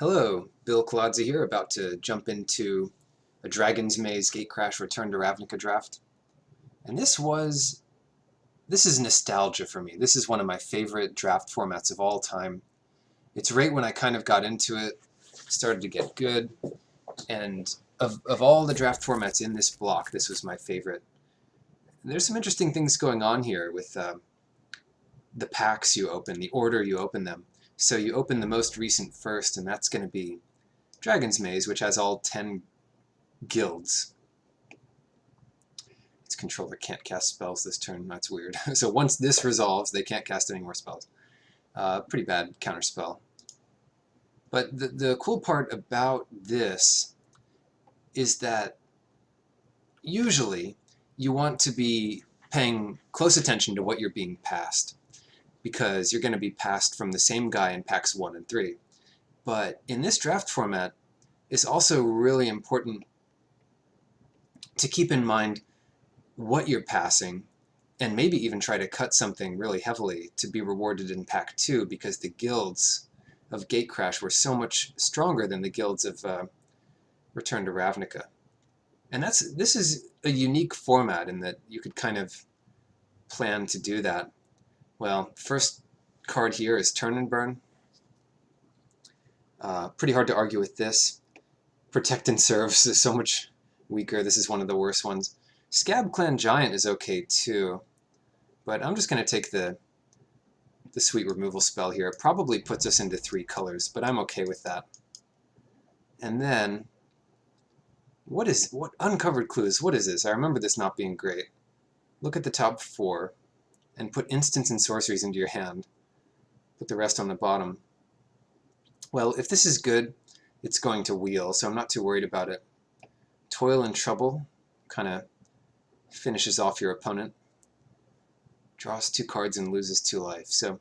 Hello, Bill Colodzi here, about to jump into a Dragon's Maze Gatecrash Return to Ravnica draft. And this is nostalgia for me. This is one of my favorite draft formats of all time. It's right when I kind of got into it, started to get good, and of all the draft formats in this block, this was my favorite. And there's some interesting things going on here with the packs you open, the order you open them. So you open the most recent first, and that's going to be Dragon's Maze, which has all 10 guilds. Its controller can't cast spells this turn. That's weird. So once this resolves, they can't cast any more spells. Pretty bad counterspell. But the cool part about this is that usually you want to be paying close attention to what you're being passed, because you're going to be passed from the same guy in packs 1 and 3. But in this draft format, it's also really important to keep in mind what you're passing, and maybe even try to cut something really heavily to be rewarded in pack 2, because the guilds of Gatecrash were so much stronger than the guilds of Return to Ravnica. And this is a unique format in that you could kind of plan to do that. Well, first card here is Turn and Burn. Pretty hard to argue with this. Protect and Serve is so much weaker. This is one of the worst ones. Scab Clan Giant is okay too, but I'm just going to take the sweet removal spell here. It probably puts us into 3 colors, but I'm okay with that. And then, what Uncovered Clues, what is this? I remember this not being great. Look at the top 4, and put instants and sorceries into your hand. Put the rest on the bottom. Well, if this is good, it's going to wheel, so I'm not too worried about it. Toil and Trouble kind of finishes off your opponent. Draws 2 cards and loses 2 life. So,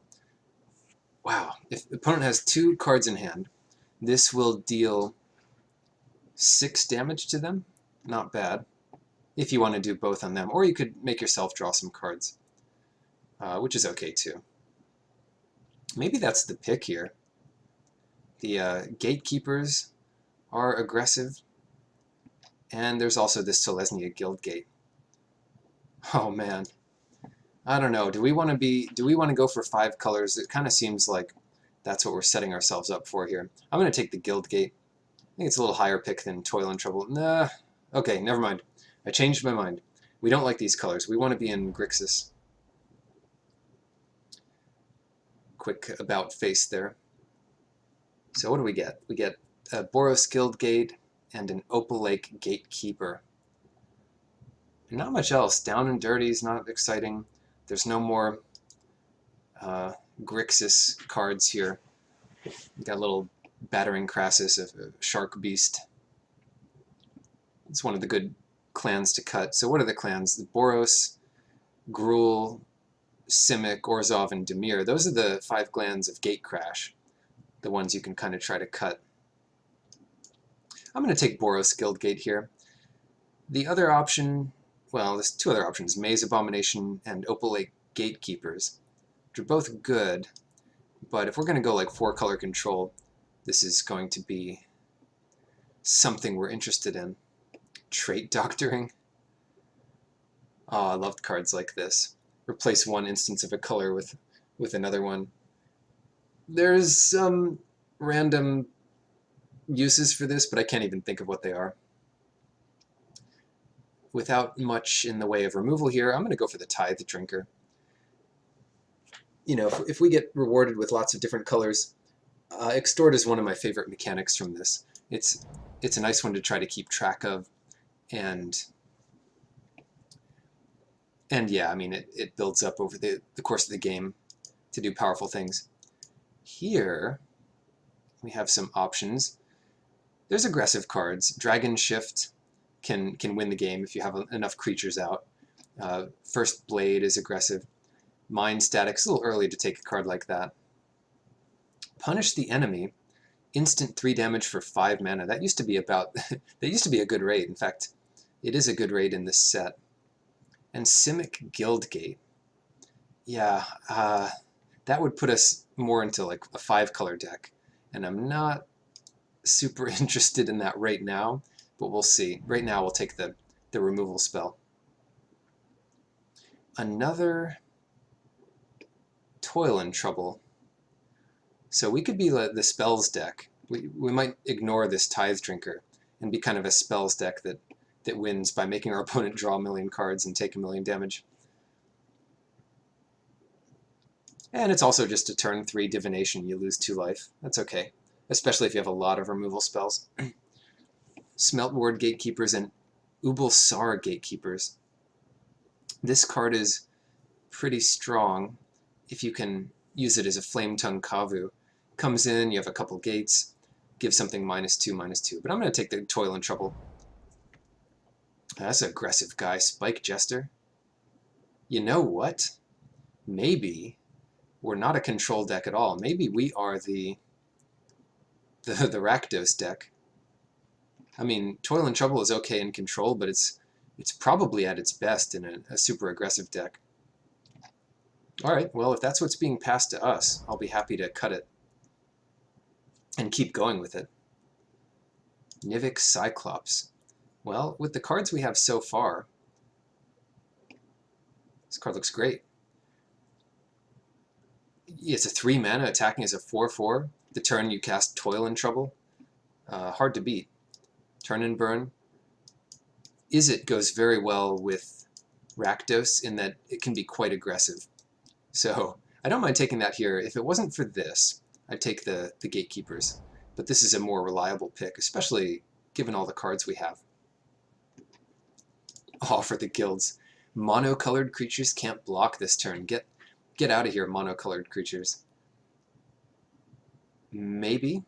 wow. If the opponent has 2 cards in hand, this will deal 6 damage to them. Not bad. If you want to do both on them. Or you could make yourself draw some cards, which is okay too. Maybe that's the pick here. The Gatekeepers are aggressive, and there's also this Selesnya Guild Gate. Oh man, I don't know. Do we want to go for 5 colors? It kind of seems like that's what we're setting ourselves up for here. I'm going to take the Guild Gate. I think it's a little higher pick than Toil and Trouble. Nah. Okay, never mind. I changed my mind. We don't like these colors. We want to be in Grixis. Quick about face there. So what do we get? We get a Boros Guild Gate and an Opal Lake Gatekeeper. Not much else. Down and Dirty is not exciting. There's no more Grixis cards here. We got a little Battering Crassus of Shark Beast. It's one of the good clans to cut. So what are the clans? The Boros, Gruul, Simic, Orzhov, and Dimir. Those are the 5 clans of Gatecrash. The ones you can kind of try to cut. I'm going to take Boros Guildgate here. The other option, well, there's 2 other options, Maze Abomination and Opal Lake Gatekeepers. They're both good, but if we're going to go like 4 color control, this is going to be something we're interested in. Trait Doctoring. Oh, I loved cards like this. Replace 1 instance of a color with another one. There's some random uses for this, but I can't even think of what they are. Without much in the way of removal here, I'm going to go for the Tithe Drinker. You know, if we get rewarded with lots of different colors, Extort is one of my favorite mechanics from this. It's a nice one to try to keep track of, and yeah, I mean, it builds up over the course of the game to do powerful things. Here, we have some options. There's aggressive cards. Dragon Shift can win the game if you have enough creatures out. First Blade is aggressive. Mind Static's a little early to take a card like that. Punish the Enemy. Instant 3 damage for 5 mana. That used to be about that used to be a good raid. In fact, it is a good raid in this set. And Simic Guildgate. Yeah, that would put us more into like a 5 color deck, and I'm not super interested in that right now, but we'll see. Right now we'll take the removal spell. Another Toil and Trouble. So we could be the spells deck. We might ignore this Tithe Drinker and be kind of a spells deck that wins by making our opponent draw a million cards and take a million damage. And it's also just a turn 3 divination. You lose 2 life. That's okay, especially if you have a lot of removal spells. Smeltward Gatekeepers and Ubulsar Gatekeepers. This card is pretty strong if you can use it as a Flame Tongue Kavu. Comes in, you have a couple gates, give something -2/-2. But I'm going to take the Toil and Trouble. That's an aggressive guy. Spike Jester. You know what? Maybe we're not a control deck at all. Maybe we are the Rakdos deck. I mean, Toil and Trouble is okay in control, but it's probably at its best in a super aggressive deck. Alright, well, if that's what's being passed to us, I'll be happy to cut it and keep going with it. Nivik Cyclops. Well, with the cards we have so far, this card looks great. It's a 3 mana, attacking as a 4/4. The turn you cast Toil and Trouble. Hard to beat. Turn and Burn. Izzet goes very well with Rakdos in that it can be quite aggressive. So I don't mind taking that here. If it wasn't for this, I'd take the Gatekeepers. But this is a more reliable pick, especially given all the cards we have. Oh, for the guilds. Monocolored creatures can't block this turn. Get out of here, monocolored creatures. Maybe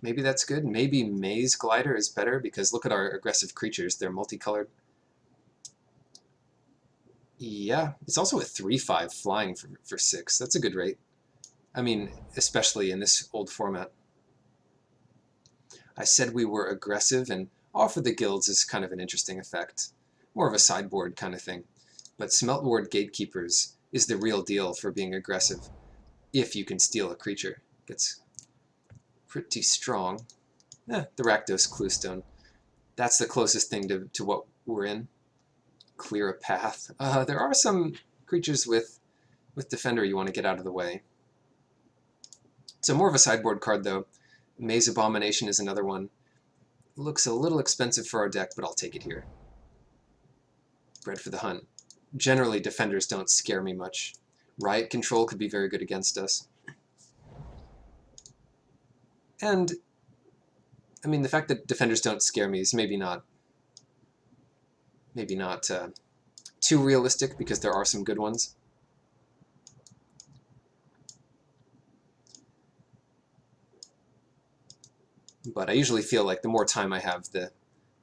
that's good. Maybe Maze Glider is better because look at our aggressive creatures. They're multicolored. Yeah, it's also a 3/5 flying for 6. That's a good rate. I mean, especially in this old format. I said we were aggressive, and Offer the Guilds is kind of an interesting effect. More of a sideboard kind of thing. But Smeltward Gatekeepers is the real deal for being aggressive if you can steal a creature. It's pretty strong. The Rakdos Cluestone. That's the closest thing to what we're in. Clear a path. There are some creatures with Defender you want to get out of the way. So more of a sideboard card, though. Maze Abomination is another one. Looks a little expensive for our deck, but I'll take it here. Bred for the Hunt. Generally, Defenders don't scare me much. Riot Control could be very good against us. And, I mean, the fact that Defenders don't scare me is maybe not too realistic, because there are some good ones. But I usually feel like the more time I have, the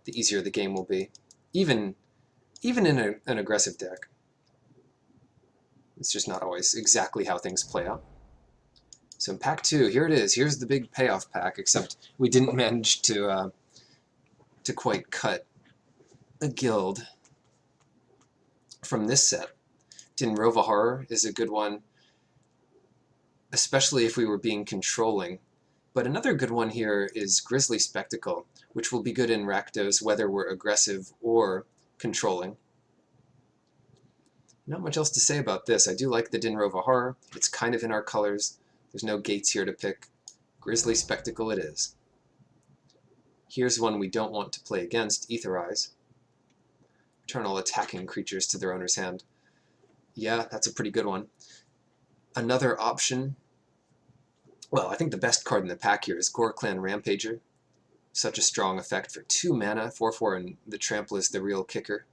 easier the game will be. Even in an aggressive deck. It's just not always exactly how things play out. So in pack 2, here it is. Here's the big payoff pack, except we didn't manage to quite cut a guild from this set. Dinrova Horror is a good one, especially if we were being controlling. But another good one here is Grisly Spectacle, which will be good in Rakdos whether we're aggressive or controlling. Not much else to say about this. I do like the Dinrova Horror. It's kind of in our colors. There's no gates here to pick. Grisly Spectacle it is. Here's one we don't want to play against, Aetherize. Return all attacking creatures to their owner's hand. Yeah, that's a pretty good one. Another option, well, I think the best card in the pack here is Gorklan Rampager. Such a strong effect for 2 mana, 4/4, and the trample is the real kicker.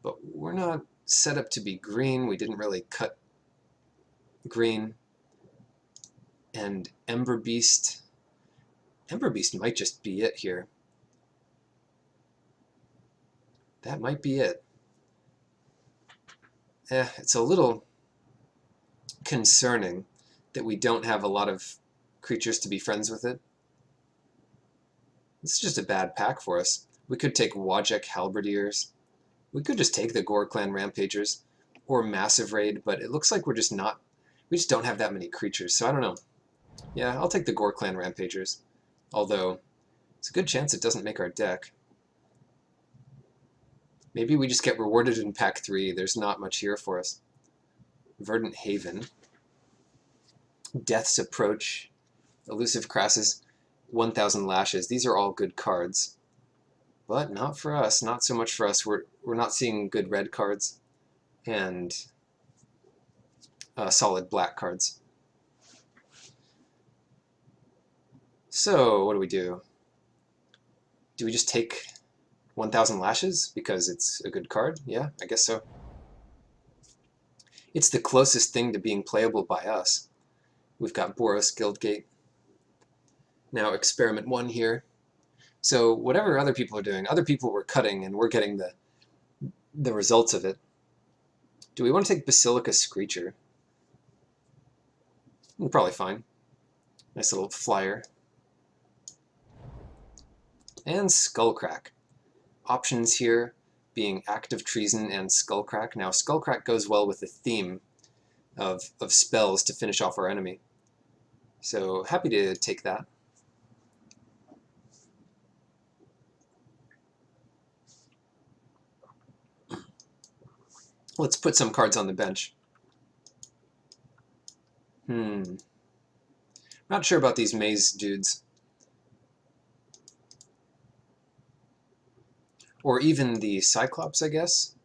But we're not set up to be green. We didn't really cut green. And Ember Beast. Ember Beast might just be it here. That might be it. It's a little concerning that we don't have a lot of creatures to be friends with it. It's just a bad pack for us. We could take Wajek Halberdiers. We could just take the Gorklan Rampagers or Massive Raid, but it looks like we just don't have that many creatures, so I don't know. Yeah, I'll take the Gorklan Rampagers. although it's a good chance it doesn't make our deck. Maybe we just get rewarded in pack 3. There's not much here for us. Verdant Haven, Death's Approach, Elusive Crassus, 1000 Lashes. These are all good cards. But not for us, not so much for us. We're not seeing good red cards and solid black cards. So what do we do? Do we just take 1000 Lashes because it's a good card? Yeah, I guess so. It's the closest thing to being playable by us. We've got Boros Guildgate. Now Experiment 1 here. So whatever other people are doing, other people were cutting and we're getting the results of it. Do we want to take Basilica Screecher? Probably fine. Nice little flyer. And Skullcrack. Options here being Act of Treason and Skullcrack. Now Skullcrack goes well with the theme of spells to finish off our enemy. So happy to take that. Let's put some cards on the bench. Not sure about these maze dudes. Or even the Cyclops, I guess.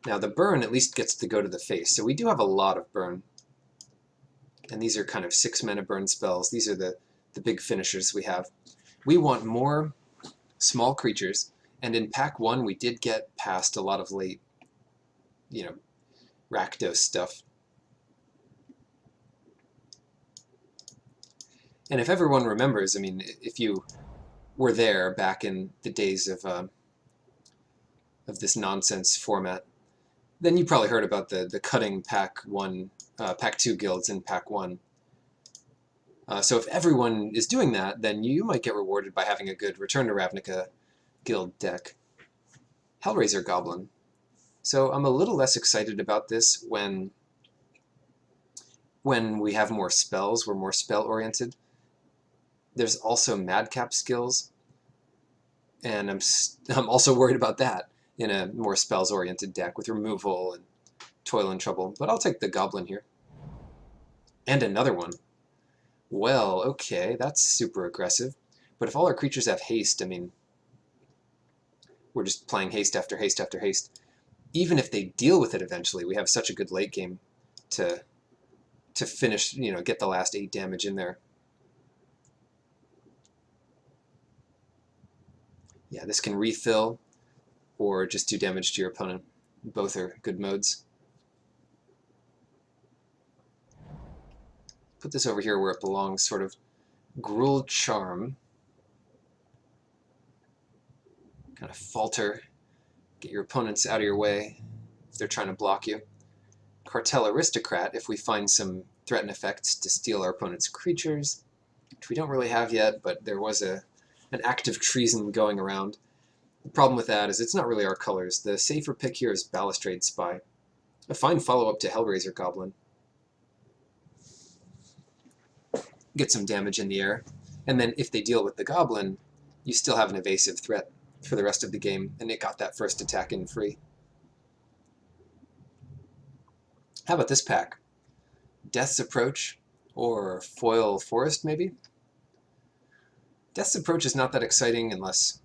Now the burn at least gets to go to the face, so we do have a lot of burn. And these are kind of 6-mana burn spells. These are the big finishers we have. We want more small creatures, and in pack 1 we did get past a lot of late, Rakdos stuff. And if everyone remembers, I mean, if you were there back in the days of this nonsense format, then you probably heard about the cutting pack 2 guilds in pack 1. So if everyone is doing that, then you might get rewarded by having a good Return to Ravnica guild deck. Hellraiser Goblin. So I'm a little less excited about this when we have more spells, we're more spell-oriented. There's also Madcap skills, and I'm also worried about that in a more spells-oriented deck with removal and Toil and Trouble. But I'll take the Goblin here. And another one. Well, okay, that's super aggressive. But if all our creatures have haste, I mean, we're just playing haste after haste after haste. Even if they deal with it eventually, we have such a good late game to finish, get the last 8 damage in there. Yeah, this can refill or just do damage to your opponent. Both are good modes. Put this over here where it belongs, sort of. Gruul Charm. Kind of falter. Get your opponents out of your way if they're trying to block you. Cartel Aristocrat, if we find some threaten effects to steal our opponent's creatures, which we don't really have yet, but there was an act of treason going around. The problem with that is it's not really our colors. The safer pick here is Balustrade Spy. A fine follow-up to Hellraiser Goblin. Get some damage in the air, and then if they deal with the Goblin, you still have an evasive threat for the rest of the game, and it got that first attack in free. How about this pack? Death's Approach, or Foil Forest, maybe? Death's Approach is not that exciting unless,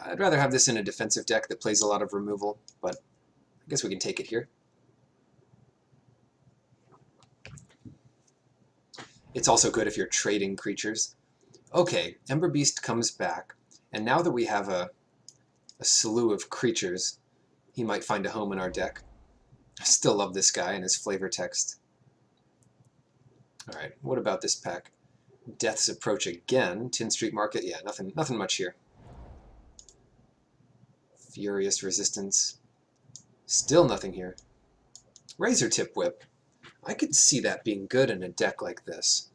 I'd rather have this in a defensive deck that plays a lot of removal, but I guess we can take it here. It's also good if you're trading creatures. Okay, Ember Beast comes back, and now that we have a slew of creatures, he might find a home in our deck. I still love this guy and his flavor text. Alright, what about this pack? Death's Approach again. Tin Street Market, yeah, nothing much here. Furious Resistance. Still nothing here. Razor Tip Whip. I could see that being good in a deck like this.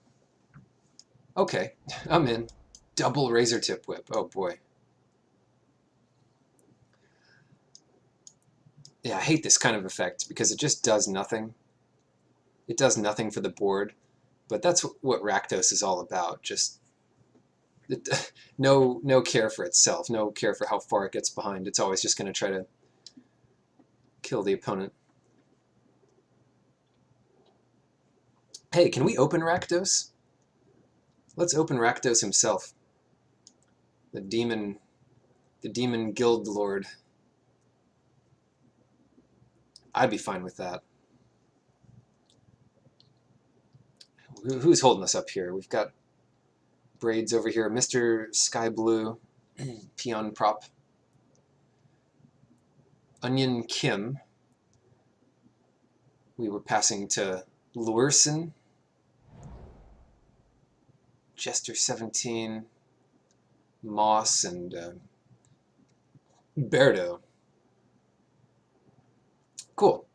Okay, I'm in. Double Razor Tip Whip. Oh boy. Yeah, I hate this kind of effect because it just does nothing. It does nothing for the board. But that's what Rakdos is all about. Just no care for itself, no care for how far it gets behind. It's always just going to try to kill the opponent. Hey, can we open Rakdos? Let's open Rakdos himself. The demon guild lord. I'd be fine with that. Who's holding us up here? We've got Braids over here, Mr. Sky Blue, Peon Prop, Onion Kim. We were passing to Lurson, Jester 17, Moss, and Berdo. Cool.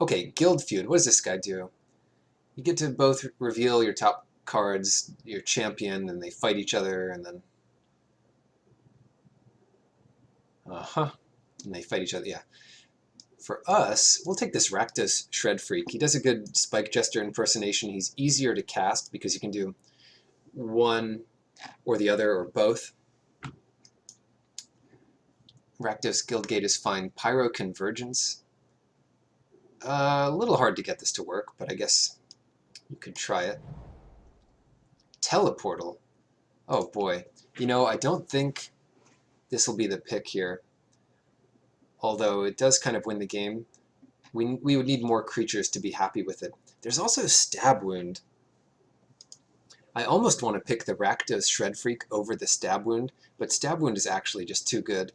Okay, Guild Feud. What does this guy do? You get to both reveal your top cards, your champion, and they fight each other, and then... And they fight each other, yeah. For us, we'll take this Rakdos Shred Freak. He does a good Spike Jester impersonation. He's easier to cast because you can do one or the other or both. Rakdos Guildgate is fine. Pyro Convergence. A little hard to get this to work, but I guess you could try it. Teleportal. Oh boy. You know, I don't think this will be the pick here. Although it does kind of win the game. We would need more creatures to be happy with it. There's also Stab Wound. I almost want to pick the Rakdos Shred Freak over the Stab Wound, but Stab Wound is actually just too good.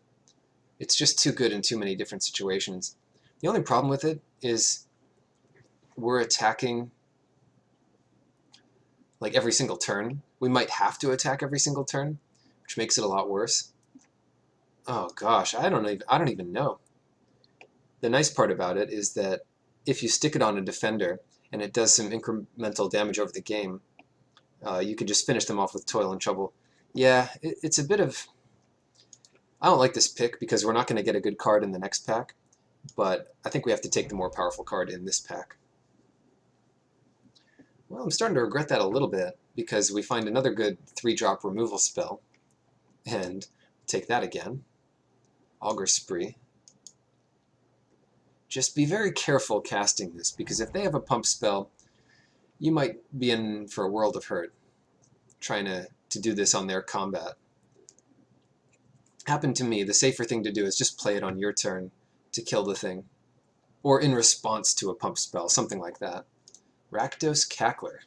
It's just too good in too many different situations. The only problem with it is we're attacking like every single turn. We might have to attack every single turn, which makes it a lot worse. Oh gosh, I don't even know. The nice part about it is that if you stick it on a defender and it does some incremental damage over the game, you could just finish them off with Toil and Trouble. Yeah, it's a bit of... I don't like this pick because we're not going to get a good card in the next pack, but I think we have to take the more powerful card in this pack. Well, I'm starting to regret that a little bit because we find another good 3-drop removal spell, and take that again. Augur Spree. Just be very careful casting this, because if they have a pump spell, you might be in for a world of hurt trying to do this on their combat. Happened to me. The safer thing to do is just play it on your turn to kill the thing, or in response to a pump spell, something like that. Rakdos Cackler.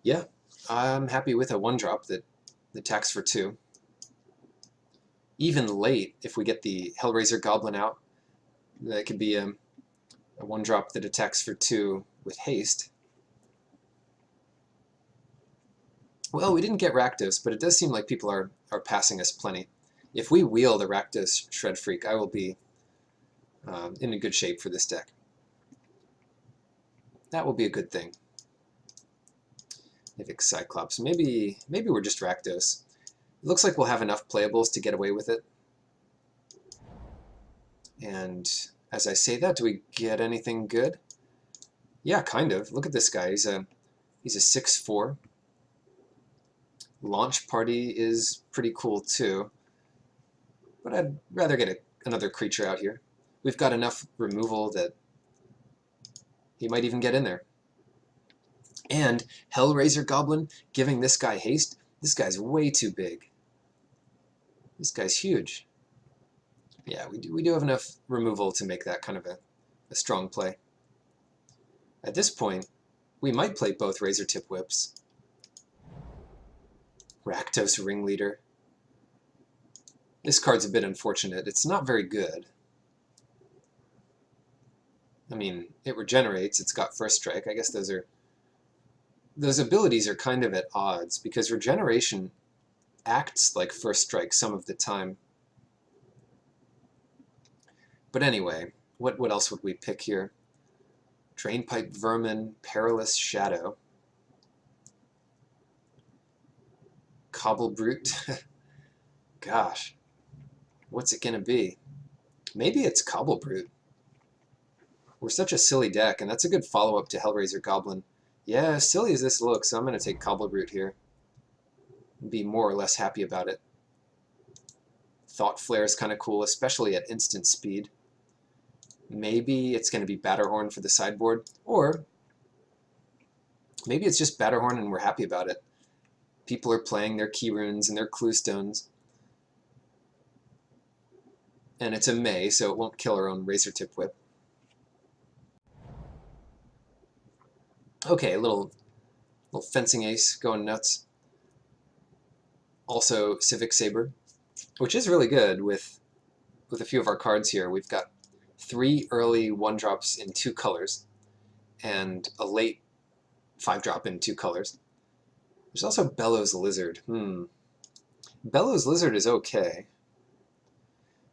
Yeah, I'm happy with a 1-drop that attacks for 2. Even late, if we get the Hellraiser Goblin out, that could be a 1-drop that attacks for 2 with haste. Well, we didn't get Rakdos, but it does seem like people are passing us plenty. If we wheel the Rakdos Shred Freak, I will be in a good shape for this deck. That will be a good thing. Nivix Cyclops. Maybe we're just Rakdos. It looks like we'll have enough playables to get away with it. And as I say that, do we get anything good? Yeah, kind of. Look at this guy. He's a 6/4. Launch Party is pretty cool too. But I'd rather get another creature out here. We've got enough removal that he might even get in there. And Hellraiser Goblin giving this guy haste. This guy's way too big. This guy's huge. Yeah, we do have enough removal to make that kind of a strong play. At this point, we might play both Razor Tip Whips. Rakdos Ringleader. This card's a bit unfortunate. It's not very good. I mean, it regenerates. It's got First Strike. I guess those abilities are kind of at odds because regeneration acts like First Strike some of the time. But anyway, what else would we pick here? Drainpipe Vermin, Perilous Shadow, Cobble Brute. Gosh, what's it gonna be? Maybe it's Cobble Brute. We're such a silly deck, and that's a good follow-up to Hellraiser Goblin. Yeah, as silly as this looks, I'm going to take Cobble Brute here. Be more or less happy about it. Thought Flare is kind of cool, especially at instant speed. Maybe it's going to be Batterhorn for the sideboard, or maybe it's just Batterhorn and we're happy about it. People are playing their key runes and their clue stones. And it's a May, so it won't kill our own Razor Tip Whip. Okay, a little Fencing Ace going nuts. Also Civic Saber, which is really good with a few of our cards here. We've got 3 early 1-drops in 2 colors, and a late 5-drop in 2 colors. There's also Bellows Lizard. Bellows Lizard is okay.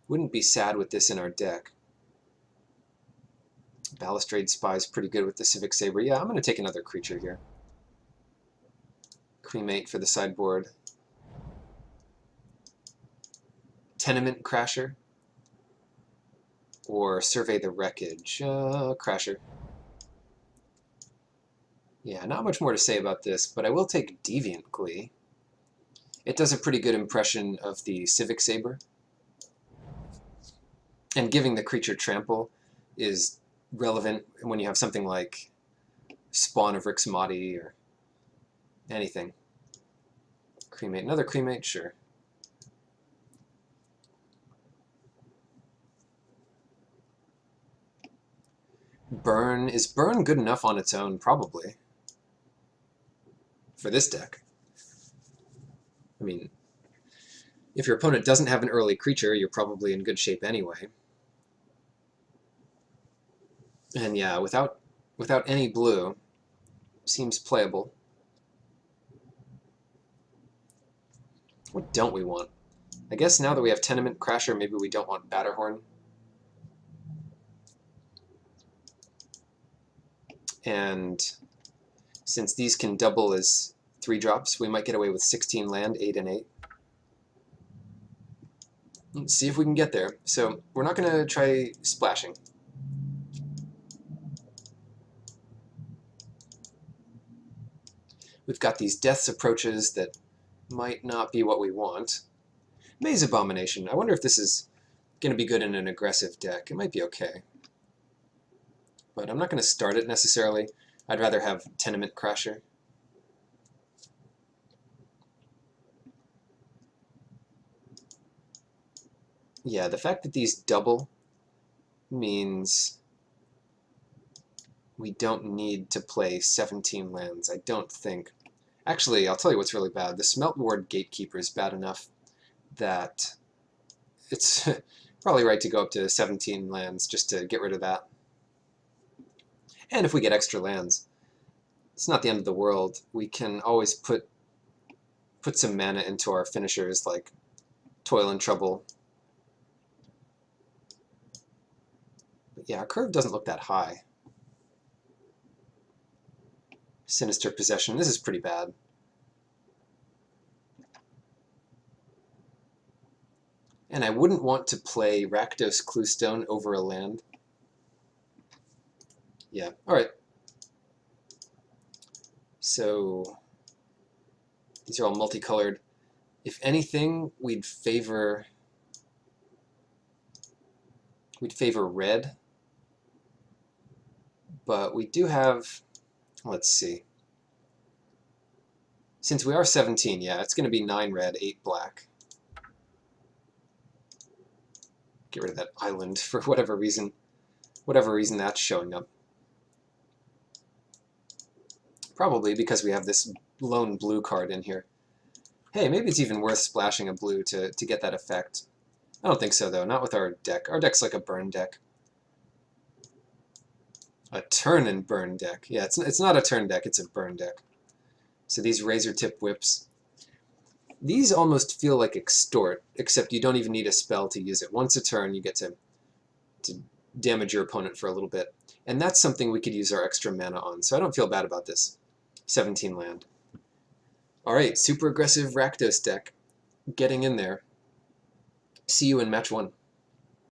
Wouldn't be sad with this in our deck. Balustrade Spy is pretty good with the Civic Saber. Yeah, I'm going to take another creature here. Cremate for the sideboard. Tenement Crasher. Or Survey the Wreckage. Crasher. Yeah, not much more to say about this, but I will take Deviant Glee. It does a pretty good impression of the Civic Saber. And giving the creature trample is relevant when you have something like Spawn of Rixmati or anything. Cremate, another Cremate, sure. Burn, is Burn good enough on its own? Probably. For this deck. I mean, if your opponent doesn't have an early creature, you're probably in good shape anyway. And yeah, without any blue, seems playable. What don't we want? I guess now that we have Tenement Crasher, maybe we don't want Batterhorn. And since these can double as 3-drops, we might get away with 16 land, 8 and 8. Let's see if we can get there. So we're not going to try splashing. We've got these Death's Approaches that might not be what we want. Maze Abomination. I wonder if this is going to be good in an aggressive deck. It might be okay. But I'm not going to start it necessarily. I'd rather have Tenement Crasher. Yeah, the fact that these double means we don't need to play 17 lands, I don't think. Actually, I'll tell you what's really bad. The Smelt Ward Gatekeeper is bad enough that it's probably right to go up to 17 lands just to get rid of that. And if we get extra lands, it's not the end of the world. We can always put some mana into our finishers like Toil and Trouble. But yeah, our curve doesn't look that high. Sinister Possession. This is pretty bad. And I wouldn't want to play Rakdos Cluestone over a land. Yeah, alright. So these are all multicolored. If anything, we'd favor red. But we do have, let's see. Since we are 17, yeah, it's going to be 9 red, 8 black. Get rid of that island for whatever reason that's showing up. Probably because we have this lone blue card in here. Hey, maybe it's even worth splashing a blue to get that effect. I don't think so, though. Not with our deck. Our deck's like a burn deck. A turn and burn deck. Yeah, it's not a turn deck, it's a burn deck. So these Razor Tip Whips, these almost feel like Extort, except you don't even need a spell to use it. Once a turn, you get to damage your opponent for a little bit. And that's something we could use our extra mana on, so I don't feel bad about this. 17 land. Alright, super aggressive Rakdos deck. Getting in there. See you in match 1.